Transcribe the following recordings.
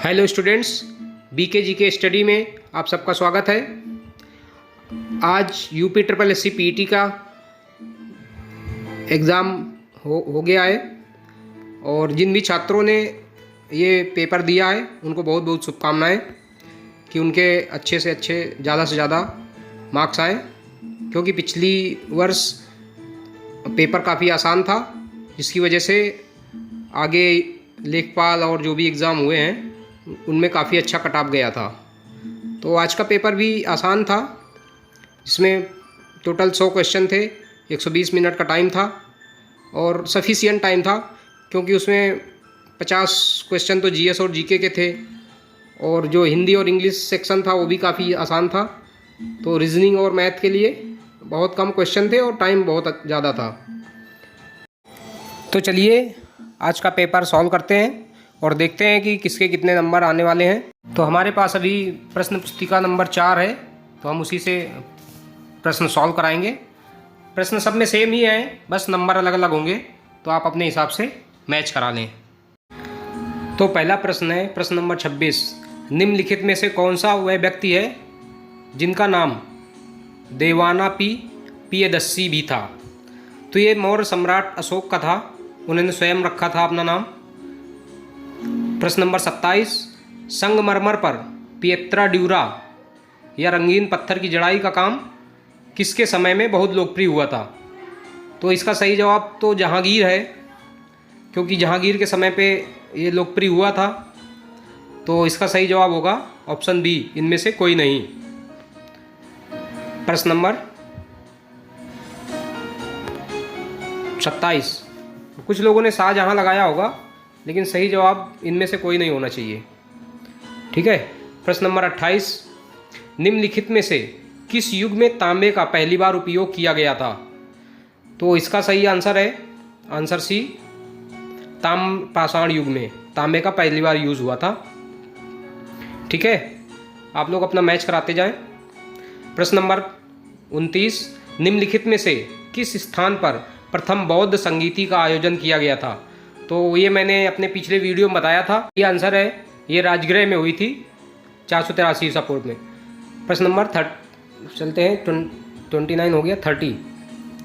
Hello students, BK GK study में आप सबका स्वागत है। आज यूपी ट्रिपल एससी पीईटी का एग्ज़ाम हो गया है और जिन भी छात्रों ने ये पेपर दिया है उनको बहुत बहुत शुभकामनाएं कि उनके अच्छे से अच्छे ज़्यादा से ज़्यादा मार्क्स आए, क्योंकि पिछली वर्ष पेपर काफ़ी आसान था, जिसकी वजह से आगे लेखपाल और जो भी एग्ज़ाम हुए हैं उनमें काफ़ी अच्छा कट ऑफ गया था। तो आज का पेपर भी आसान था, इसमें टोटल 100 क्वेश्चन थे, 120 मिनट का टाइम था और सफिशिएंट टाइम था, क्योंकि उसमें 50 क्वेश्चन तो जीएस और जीके के थे और जो हिंदी और इंग्लिश सेक्शन था वो भी काफ़ी आसान था। तो रीजनिंग और मैथ के लिए बहुत कम क्वेश्चन थे और टाइम बहुत ज़्यादा था। तो चलिए आज का पेपर सॉल्व करते हैं और देखते हैं कि किसके कितने नंबर आने वाले हैं। तो हमारे पास अभी प्रश्न पुस्तिका नंबर 4 है, तो हम उसी से प्रश्न सॉल्व कराएंगे। प्रश्न सब में सेम ही हैं, बस नंबर अलग अलग होंगे, तो आप अपने हिसाब से मैच करा लें। तो पहला प्रश्न है प्रश्न नंबर 26। निम्नलिखित में से कौन सा वह व्यक्ति है जिनका नाम देवानापी पियदस्सी भी था? तो ये मौर्य सम्राट अशोक का था, उन्होंने स्वयं रखा था अपना नाम। प्रश्न नंबर 27। संगमरमर पर पिएत्रा ड्यूरा या रंगीन पत्थर की जड़ाई का काम किसके समय में बहुत लोकप्रिय हुआ था? तो इसका सही जवाब तो जहांगीर है, क्योंकि जहांगीर के समय पे ये लोकप्रिय हुआ था। तो इसका सही जवाब होगा ऑप्शन बी, इनमें से कोई नहीं। प्रश्न नंबर 27। कुछ लोगों ने शाहजहां लगाया होगा, लेकिन सही जवाब इनमें से कोई नहीं होना चाहिए। ठीक है। प्रश्न नंबर 28। निम्नलिखित में से किस युग में तांबे का पहली बार उपयोग किया गया था? तो इसका सही आंसर है आंसर सी, ताम्रपाषाण युग में तांबे का पहली बार यूज हुआ था। ठीक है, आप लोग अपना मैच कराते जाएं। प्रश्न नंबर 29। निम्नलिखित में से किस स्थान पर प्रथम बौद्ध संगीति का आयोजन किया गया था? तो ये मैंने अपने पिछले वीडियो में बताया था। ये आंसर है, ये राजगृह में हुई थी 483 ईसा पूर्व में। प्रश्न नंबर 29 हो गया 30।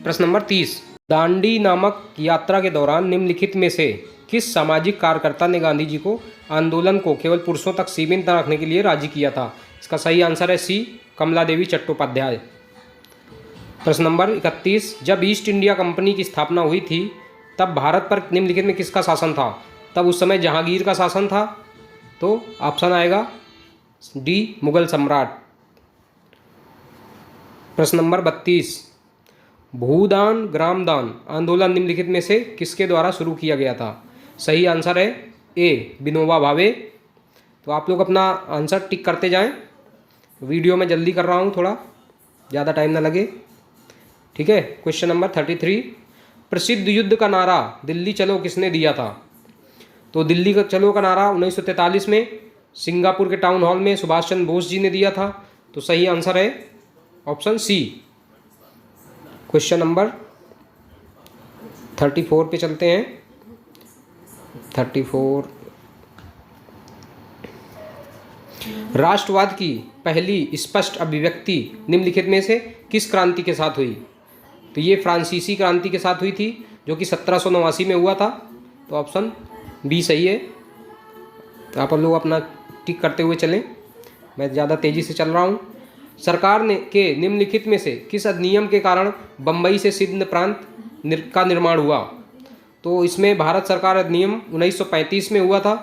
प्रश्न नंबर 30। दांडी नामक यात्रा के दौरान निम्नलिखित में से किस सामाजिक कार्यकर्ता ने गांधी जी को आंदोलन को केवल पुरुषों तक सीमित न रखने के लिए राजी किया था? इसका सही आंसर है सी, कमला देवी चट्टोपाध्याय। प्रश्न नंबर 31। जब ईस्ट इंडिया कंपनी की स्थापना हुई थी तब भारत पर निम्नलिखित में किसका शासन था? तब उस समय जहांगीर का शासन था, तो ऑप्शन आएगा डी, मुगल सम्राट। प्रश्न नंबर 32। भूदान ग्रामदान आंदोलन निम्नलिखित में से किसके द्वारा शुरू किया गया था? सही आंसर है ए, विनोबा भावे। तो आप लोग अपना आंसर टिक करते जाएं, वीडियो में जल्दी कर रहा हूं, थोड़ा ज़्यादा टाइम ना लगे। ठीक है। Question number 33। प्रसिद्ध युद्ध का नारा दिल्ली चलो किसने दिया था? तो दिल्ली का चलो का नारा 1943 में सिंगापुर के टाउन हॉल में सुभाष चंद्र बोस जी ने दिया था। तो सही आंसर है ऑप्शन सी। क्वेश्चन नंबर 34 पे चलते हैं। 34। राष्ट्रवाद की पहली स्पष्ट अभिव्यक्ति निम्नलिखित में से किस क्रांति के साथ हुई? तो ये फ्रांसीसी क्रांति के साथ हुई थी, जो कि 1789 में हुआ था। तो ऑप्शन बी सही है। तो आप लोग अपना टिक करते हुए चलें, मैं ज़्यादा तेज़ी से चल रहा हूँ। सरकार ने के निम्नलिखित में से किस अधिनियम के कारण बम्बई से सिंध प्रांत का निर्माण हुआ? तो इसमें भारत सरकार अधिनियम 1935 में हुआ था।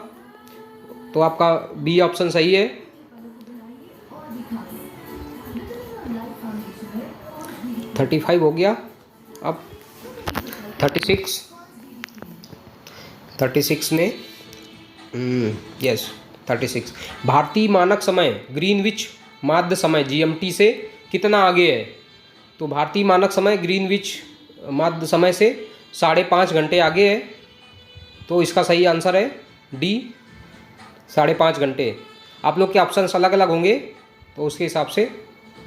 तो आपका बी ऑप्शन सही है। 35 हो गया। अब 36 में 36। भारतीय मानक समय ग्रीनविच माध्य समय जीएमटी से कितना आगे है? तो भारतीय मानक समय ग्रीनविच माध्य समय से 5.5 घंटे आगे है। तो इसका सही आंसर है डी, 5.5 घंटे। आप लोग के ऑप्शन अलग अलग होंगे, तो उसके हिसाब से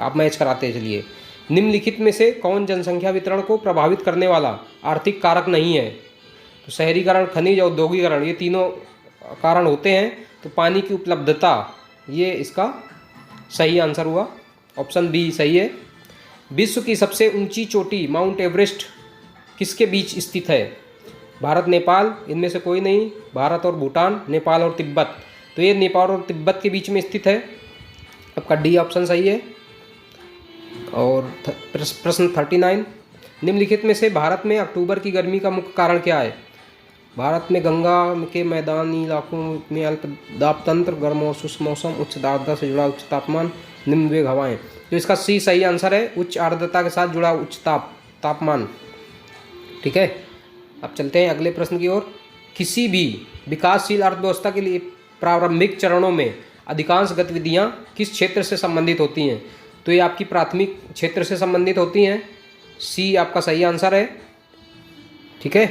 आप मैच कराते चलिए। निम्नलिखित में से कौन जनसंख्या वितरण को प्रभावित करने वाला आर्थिक कारक नहीं है? तो शहरीकरण, खनिज, औद्योगिकरण, ये तीनों कारण होते हैं। तो पानी की उपलब्धता, ये इसका सही आंसर हुआ, ऑप्शन बी सही है। विश्व की सबसे ऊंची चोटी माउंट एवरेस्ट किसके बीच स्थित है? भारत नेपाल, इनमें से कोई नहीं, भारत और भूटान, नेपाल और तिब्बत। तो ये नेपाल और तिब्बत के बीच में स्थित है, आपका डी ऑप्शन सही है। और प्रश्न 39, निम्नलिखित में से भारत में अक्टूबर की गर्मी का मुख्य कारण क्या है? भारत में गंगा के मैदानी इलाकों में अल्प दाब तंत्र, गर्म और शुष्क मौसम, उच्च आर्द्रता से जुड़ा उच्च तापमान, निम्न वेग हवाएं। तो इसका सी सही आंसर है, उच्च आर्द्रता के साथ जुड़ा उच्च तापमान। ठीक है, अब चलते हैं अगले प्रश्न की ओर। किसी भी विकासशील अर्थव्यवस्था के लिए प्रारंभिक चरणों में अधिकांश गतिविधियां किस क्षेत्र से संबंधित होती हैं? तो ये आपकी प्राथमिक क्षेत्र से संबंधित होती हैं, सी आपका सही आंसर है। ठीक है,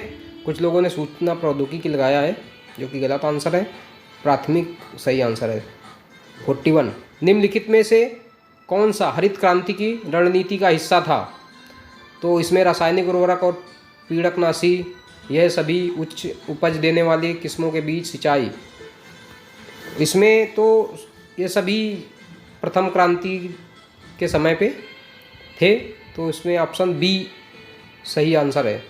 कुछ लोगों ने सूचना प्रौद्योगिकी लगाया है, जो कि गलत आंसर है, प्राथमिक सही आंसर है। 41, निम्नलिखित में से कौन सा हरित क्रांति की रणनीति का हिस्सा था? तो इसमें रासायनिक उर्वरक और पीड़कनाशी, यह सभी उच्च उपज देने वाली किस्मों के बीच सिंचाई, इसमें तो ये सभी प्रथम क्रांति के समय पे थे, तो इसमें ऑप्शन बी सही आंसर है।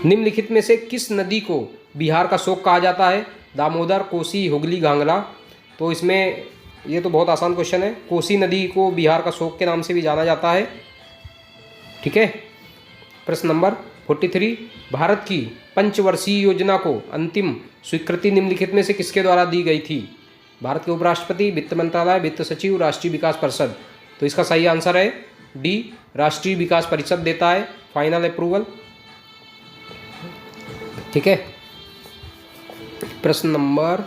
निम्नलिखित में से किस नदी को बिहार का शोक कहा जाता है? दामोदर, कोसी, हुगली, घाघरा। तो इसमें ये तो बहुत आसान क्वेश्चन है, कोसी नदी को बिहार का शोक के नाम से भी जाना जाता है। ठीक है, प्रश्न नंबर 43, भारत की पंचवर्षीय योजना को अंतिम स्वीकृति निम्नलिखित में से किसके द्वारा दी गई थी? भारत के उपराष्ट्रपति, वित्त मंत्रालय, वित्त सचिव, राष्ट्रीय विकास परिषद। तो इसका सही आंसर है डी, राष्ट्रीय विकास परिषद देता है फाइनल अप्रूवल। ठीक है, प्रश्न नंबर,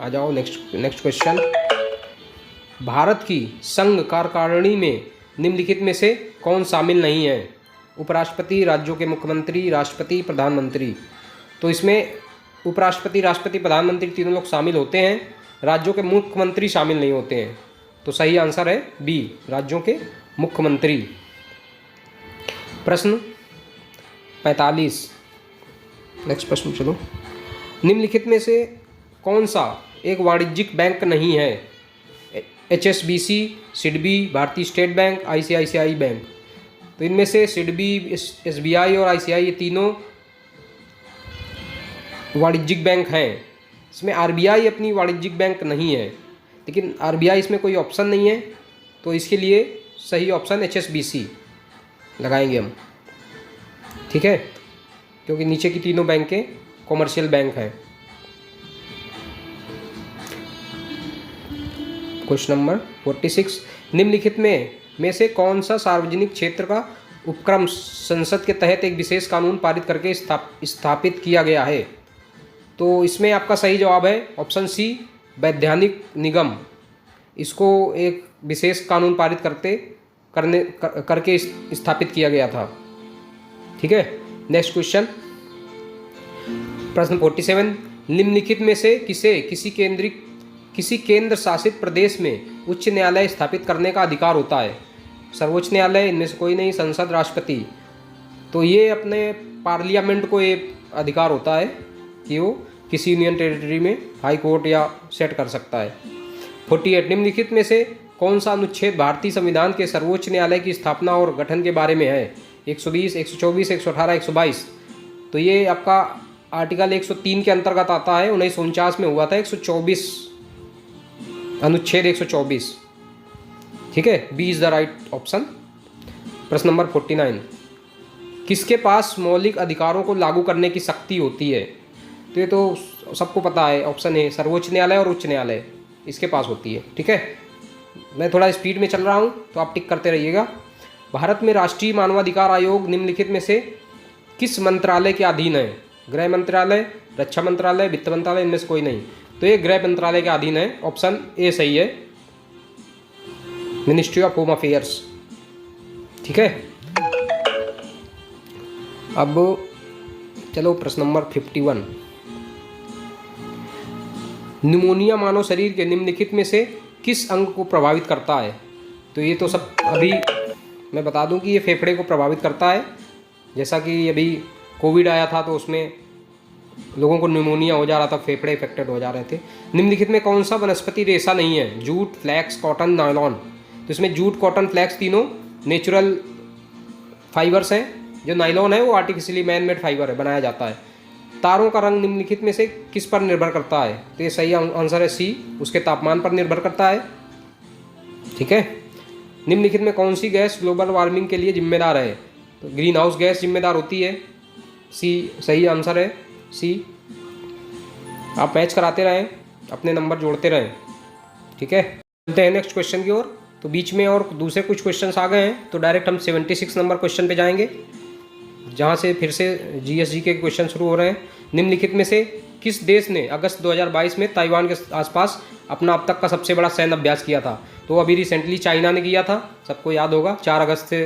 आ जाओ नेक्स्ट क्वेश्चन। भारत की संघ कार्यकारिणी में निम्नलिखित में से कौन शामिल नहीं है? उपराष्ट्रपति, राज्यों के मुख्यमंत्री, राष्ट्रपति, प्रधानमंत्री। तो इसमें उपराष्ट्रपति, राष्ट्रपति, प्रधानमंत्री तीनों लोग शामिल होते हैं, राज्यों के मुख्यमंत्री शामिल नहीं होते हैं। तो सही आंसर है बी, राज्यों के मुख्यमंत्री। प्रश्न 45, नेक्स्ट प्रश्न चलो। निम्नलिखित में से कौन सा एक वाणिज्यिक बैंक नहीं है? HSBC, सिडबी, भारतीय स्टेट बैंक, ICICI बैंक। तो इनमें से सिडबी, SBI और ICI, ये तीनों वाणिज्यिक बैंक हैं। इसमें RBI अपनी वाणिज्यिक बैंक नहीं है, लेकिन RBI इसमें कोई ऑप्शन नहीं है, तो इसके लिए सही ऑप्शन HSBC लगाएंगे हम। ठीक है, क्योंकि नीचे की तीनों बैंकें कॉमर्शियल बैंक हैं। क्वेश्चन नंबर 46, निम्नलिखित में से कौन सा सार्वजनिक क्षेत्र का उपक्रम संसद के तहत एक विशेष कानून पारित करके स्थापित किया गया है? तो इसमें आपका सही जवाब है ऑप्शन सी, वैधानिक निगम। इसको एक विशेष कानून पारित करके स्थापित किया गया था। ठीक है, नेक्स्ट क्वेश्चन, प्रश्न 47, निम्नलिखित में से किसी केंद्र शासित प्रदेश में उच्च न्यायालय स्थापित करने का अधिकार होता है? सर्वोच्च न्यायालय, इनमें से कोई नहीं, संसद, राष्ट्रपति। तो ये अपने पार्लियामेंट को ये अधिकार होता है कि वो किसी यूनियन टेरिटरी में हाई कोर्ट या सेट कर सकता है। 48, निम्नलिखित में से कौन सा अनुच्छेद भारतीय संविधान के सर्वोच्च न्यायालय की स्थापना और गठन के बारे में है? 120, 124, 118, 122। तो ये आपका आर्टिकल 103 के अंतर्गत आता है, 1949 में हुआ था 124, अनुच्छेद 124। ठीक है, B is the right option. प्रश्न नंबर 49, किसके पास मौलिक अधिकारों को लागू करने की शक्ति होती है? तो ये तो सबको पता है, ऑप्शन ए, सर्वोच्च न्यायालय और उच्च न्यायालय, इसके पास होती है। ठीक है, मैं थोड़ा स्पीड में चल रहा हूँ तो आप टिक करते रहिएगा। भारत में राष्ट्रीय मानवाधिकार आयोग निम्नलिखित में से किस मंत्रालय के अधीन है? गृह मंत्रालय, रक्षा मंत्रालय, वित्त मंत्रालय, इनमें से कोई नहीं। तो ये गृह मंत्रालय के अधीन है, ऑप्शन ए सही है, मिनिस्ट्री ऑफ होम अफेयर्स। ठीक है, अब चलो प्रश्न नंबर 51, निमोनिया मानव शरीर के निम्नलिखित में से किस अंग को प्रभावित करता है? तो ये तो सब अभी मैं बता दूं कि ये फेफड़े को प्रभावित करता है। जैसा कि अभी कोविड आया था तो उसमें लोगों को न्यूमोनिया हो जा रहा था, फेफड़े इफेक्टेड हो जा रहे थे। निम्नलिखित में कौन सा वनस्पति रेशा नहीं है? Jute, flax, cotton, nylon. तो इसमें जूट, कॉटन, फ्लैक्स तीनों नेचुरल फाइबर्स हैं। जो नायलॉन है वो आर्टिफिशियली मैन मेड फाइबर है, बनाया जाता है। तारों का रंग निम्नलिखित में से किस पर निर्भर करता है? तो ये सही आंसर है सी, उसके तापमान पर निर्भर करता है। ठीक है। निम्नलिखित में कौन सी गैस ग्लोबल वार्मिंग के लिए जिम्मेदार है? तो ग्रीन हाउस गैस जिम्मेदार होती है। सी सही आंसर है, सी। आप मैच कराते रहें, अपने नंबर जोड़ते रहें। ठीक है, चलते हैं नेक्स्ट क्वेश्चन की ओर। तो बीच में और दूसरे कुछ क्वेश्चंस आ गए हैं, तो डायरेक्ट हम 76 नंबर क्वेश्चन पे जाएंगे, जहाँ से फिर से जीएसजी के क्वेश्चन शुरू हो रहे हैं। निम्नलिखित में से किस देश ने अगस्त 2022 में ताइवान के आसपास अपना अब तक का सबसे बड़ा सैन्य अभ्यास किया था? तो अभी रिसेंटली चाइना ने किया था, सबको याद होगा, 4 अगस्त से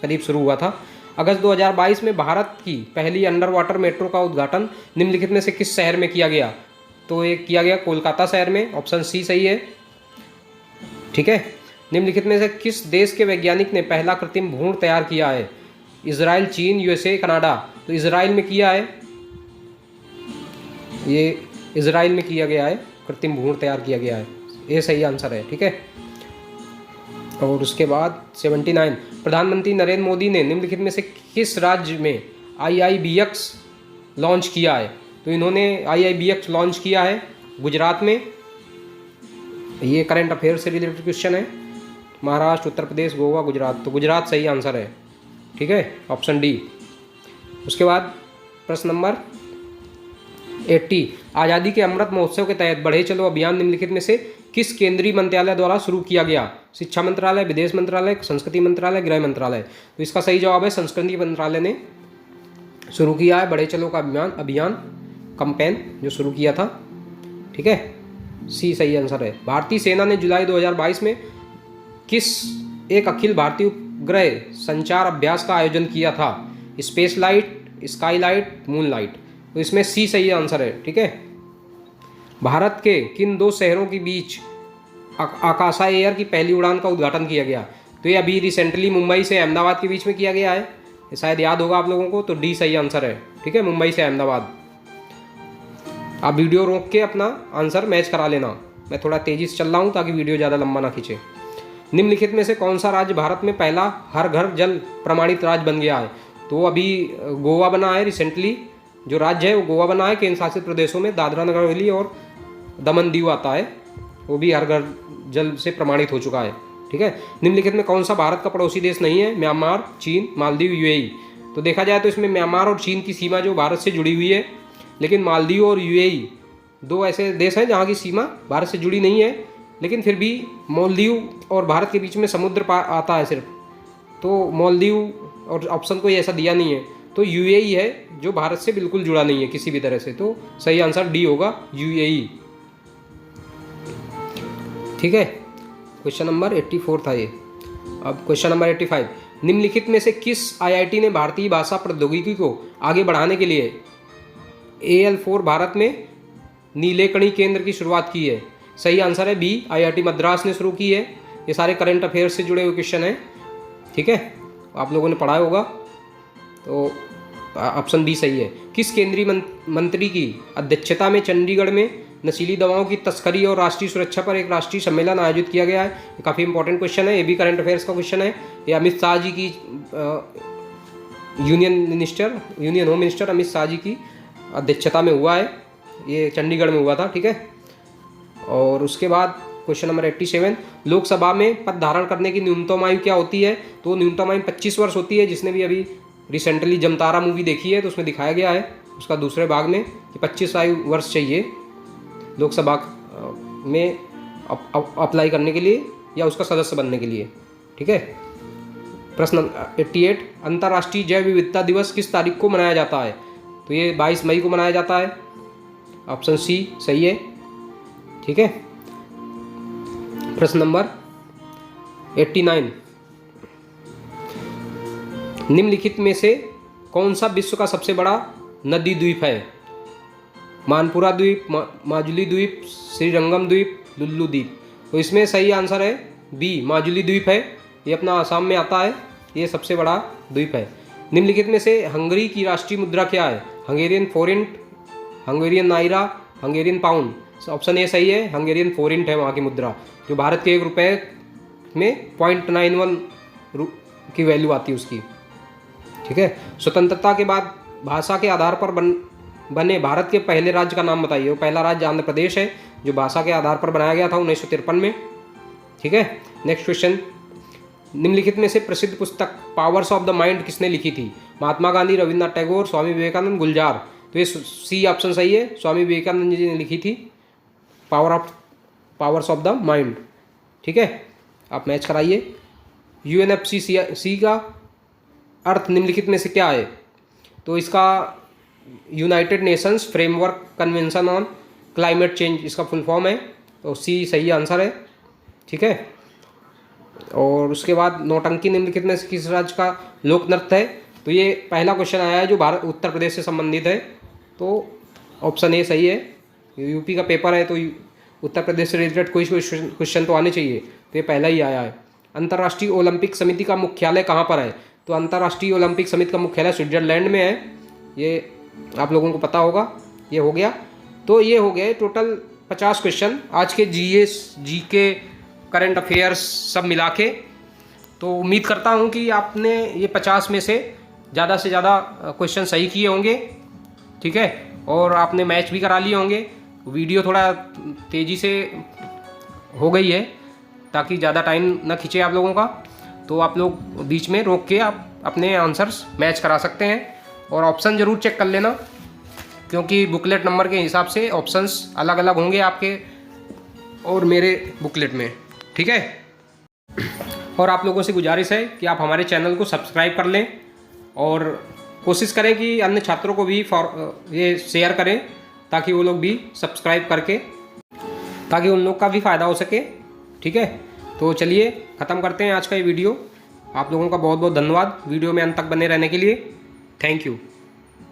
करीब शुरू हुआ था। अगस्त 2022 में भारत की पहली अंडर वाटर मेट्रो का उद्घाटन निम्नलिखित में से किस शहर में किया गया? तो ये किया गया कोलकाता शहर में, ऑप्शन सी सही है। ठीक है। निम्नलिखित में से किस देश के वैज्ञानिक ने पहला कृत्रिम भ्रूण तैयार किया है? इजराइल, चीन, यूएसए, कनाडा। तो इजराइल में किया है, ये इजराइल में किया गया है, कृत्रिम भ्रूण तैयार किया गया है, ये सही आंसर है। ठीक है। और उसके बाद 79, प्रधानमंत्री नरेंद्र मोदी ने निम्नलिखित में से किस राज्य में IIBX लॉन्च किया है? तो इन्होंने IIBX लॉन्च किया है गुजरात में। ये करंट अफेयर से रिलेटेड क्वेश्चन है। महाराष्ट्र, उत्तर प्रदेश, गोवा, गुजरात। तो गुजरात सही आंसर है। ठीक है, ऑप्शन डी। उसके बाद प्रश्न नंबर 80, आज़ादी के अमृत महोत्सव के तहत बढ़े चलो अभियान निम्नलिखित में से किस केंद्रीय मंत्रालय द्वारा शुरू किया गया? शिक्षा मंत्रालय, विदेश मंत्रालय, संस्कृति मंत्रालय, गृह मंत्रालय। तो इसका सही जवाब है संस्कृति मंत्रालय ने शुरू किया है बढ़े चलो का अभियान कंपेन जो शुरू किया था। ठीक है, सी सही आंसर है। भारतीय सेना ने जुलाई 2022 में किस एक अखिल भारतीय उपग्रह संचार अभ्यास का आयोजन किया था? Space light, sky light, moon light. तो इसमें सी सही आंसर है। ठीक है। भारत के किन 2 शहरों के बीच आकाशा एयर की पहली उड़ान का उद्घाटन किया गया? तो ये अभी रिसेंटली मुंबई से अहमदाबाद के बीच में किया गया है, ये शायद याद होगा आप लोगों को। तो डी सही आंसर है। ठीक है, मुंबई से अहमदाबाद। आप वीडियो रोक के अपना आंसर मैच करा लेना, मैं थोड़ा तेज़ी से चल रहा हूँ ताकि वीडियो ज़्यादा लंबा ना खींचे। निम्नलिखित में से कौन सा राज्य भारत में पहला हर घर जल प्रमाणित राज्य बन गया है? तो अभी गोवा बना है रिसेंटली, जो राज्य है वो गोवा बना है। केंद्र शासित प्रदेशों में दादरा नगर हवेली और दमन दीव आता है, वो भी हर घर जल से प्रमाणित हो चुका है। ठीक है। निम्नलिखित में कौन सा भारत का पड़ोसी देश नहीं है? म्यांमार, चीन, मालदीव, यूएई। तो देखा जाए तो इसमें म्यांमार और चीन की सीमा जो भारत से जुड़ी हुई है, लेकिन मालदीव और यूएई 2 ऐसे देश हैं जहाँ की सीमा भारत से जुड़ी नहीं है, लेकिन फिर भी मालदीव और भारत के बीच में समुद्र आता है सिर्फ, तो मालदीव और ऑप्शन कोई ऐसा दिया नहीं है, तो यूएई है जो भारत से बिल्कुल जुड़ा नहीं है किसी भी तरह से। तो सही आंसर डी होगा, यूएई। ठीक है, क्वेश्चन नंबर 84 था ये। अब क्वेश्चन नंबर 85, निम्नलिखित में से किस आईआईटी ने भारतीय भाषा प्रौद्योगिकी को आगे बढ़ाने के लिए AL4 भारत में नीलेकणी केंद्र की शुरुआत की है? सही आंसर है बी, IIT मद्रास ने शुरू की है। ये सारे करंट अफेयर्स से जुड़े हुए क्वेश्चन हैं। ठीक है, आप लोगों ने पढ़ा होगा, तो ऑप्शन बी सही है। किस केंद्रीय मंत्री की अध्यक्षता में चंडीगढ़ में नशीली दवाओं की तस्करी और राष्ट्रीय सुरक्षा पर एक राष्ट्रीय सम्मेलन आयोजित किया गया है? ये काफ़ी इंपॉर्टेंट क्वेश्चन है, ये भी करंट अफेयर्स का क्वेश्चन है। ये अमित शाह जी की union home minister Amit Shah ji की अध्यक्षता में हुआ है, ये चंडीगढ़ में हुआ था। ठीक है। और उसके बाद क्वेश्चन नंबर 87, लोकसभा में पद धारण करने की न्यूनतम आयु क्या होती है? तो न्यूनतम आयु 25 वर्ष होती है। जिसने भी अभी रिसेंटली जमतारा मूवी देखी है तो उसमें दिखाया गया है उसका दूसरे भाग में कि 25 आयु वर्ष चाहिए लोकसभा में अप्लाई करने के लिए या उसका सदस्य बनने के लिए। ठीक है। प्रश्न 88, अंतर्राष्ट्रीय जैव विविधता दिवस किस तारीख को मनाया जाता है? तो ये 22 मई को मनाया जाता है, ऑप्शन सी सही है। ठीक है। प्रश्न नंबर 89, निम्नलिखित में से कौन सा विश्व का सबसे बड़ा नदी द्वीप है? मानपुरा द्वीप, माजुली द्वीप, श्रीरंगम द्वीप, लुल्लू द्वीप। तो इसमें सही आंसर है बी, माजुली द्वीप है। ये अपना आसाम में आता है, ये सबसे बड़ा द्वीप है। निम्नलिखित में से हंगरी की राष्ट्रीय मुद्रा क्या है? Hungarian forint, Hungarian naira, Hungarian pound. Option A सही है, हंगेरियन फोरिंट है वहाँ की मुद्रा, जो भारत के 1 रुपये में 0.91 की वैल्यू आती है उसकी। ठीक है। स्वतंत्रता के बाद भाषा के आधार पर बने भारत के पहले राज्य का नाम बताइए। वो पहला राज्य आंध्र प्रदेश है, जो भाषा के आधार पर बनाया गया था 1953 में। ठीक है। नेक्स्ट क्वेश्चन, निम्नलिखित में से प्रसिद्ध पुस्तक पावर्स ऑफ द माइंड किसने लिखी थी? महात्मा गांधी, रविन्द्रनाथ टैगोर, स्वामी विवेकानंद, गुलजार। तो ये सी ऑप्शन सही है, स्वामी विवेकानंद जी ने लिखी थी पावर्स ऑफ द माइंड। ठीक है। आप मैच कराइए। UNFCCC का अर्थ निम्नलिखित में से क्या है? तो इसका United Nations framework convention on climate change इसका फुल फॉर्म है, तो सी सही आंसर है। ठीक है। और उसके बाद नौटंकी निम्नलिखित में से किस राज्य का लोक नृत्य है? तो ये पहला क्वेश्चन आया है जो भारत उत्तर प्रदेश से संबंधित है, तो ऑप्शन ए सही है। यूपी का पेपर है तो उत्तर प्रदेश से रिलेटेड कोई क्वेश्चन तो आने चाहिए, तो ये पहला ही आया है। अंतर्राष्ट्रीय ओलंपिक समिति का मुख्यालय कहाँ पर है? तो अंतर्राष्ट्रीय ओलंपिक समिति का मुख्यालय स्विट्जरलैंड में है, ये आप लोगों को पता होगा। ये हो गया, तो ये हो गए टोटल 50 क्वेश्चन आज के GK करंट अफेयर्स सब मिला के। तो उम्मीद करता हूँ कि आपने ये 50 में से ज़्यादा क्वेश्चन सही किए होंगे। ठीक है। और आपने मैच भी करा लिए होंगे। वीडियो थोड़ा तेज़ी से हो गई है ताकि ज़्यादा टाइम ना खींचे आप लोगों का, तो आप लोग बीच में रोक के आप अपने आंसर्स मैच करा सकते हैं। और ऑप्शन ज़रूर चेक कर लेना, क्योंकि बुकलेट नंबर के हिसाब से ऑप्शंस अलग अलग होंगे आपके और मेरे बुकलेट में। ठीक है। और आप लोगों से गुजारिश है कि आप हमारे चैनल को सब्सक्राइब कर लें और कोशिश करें कि अन्य छात्रों को भी ये शेयर करें, ताकि वो लोग भी सब्सक्राइब करके, ताकि उन लोग का भी फ़ायदा हो सके। ठीक है। तो चलिए ख़त्म करते हैं आज का ये वीडियो। आप लोगों का बहुत बहुत धन्यवाद वीडियो में अंत तक बने रहने के लिए। Thank you.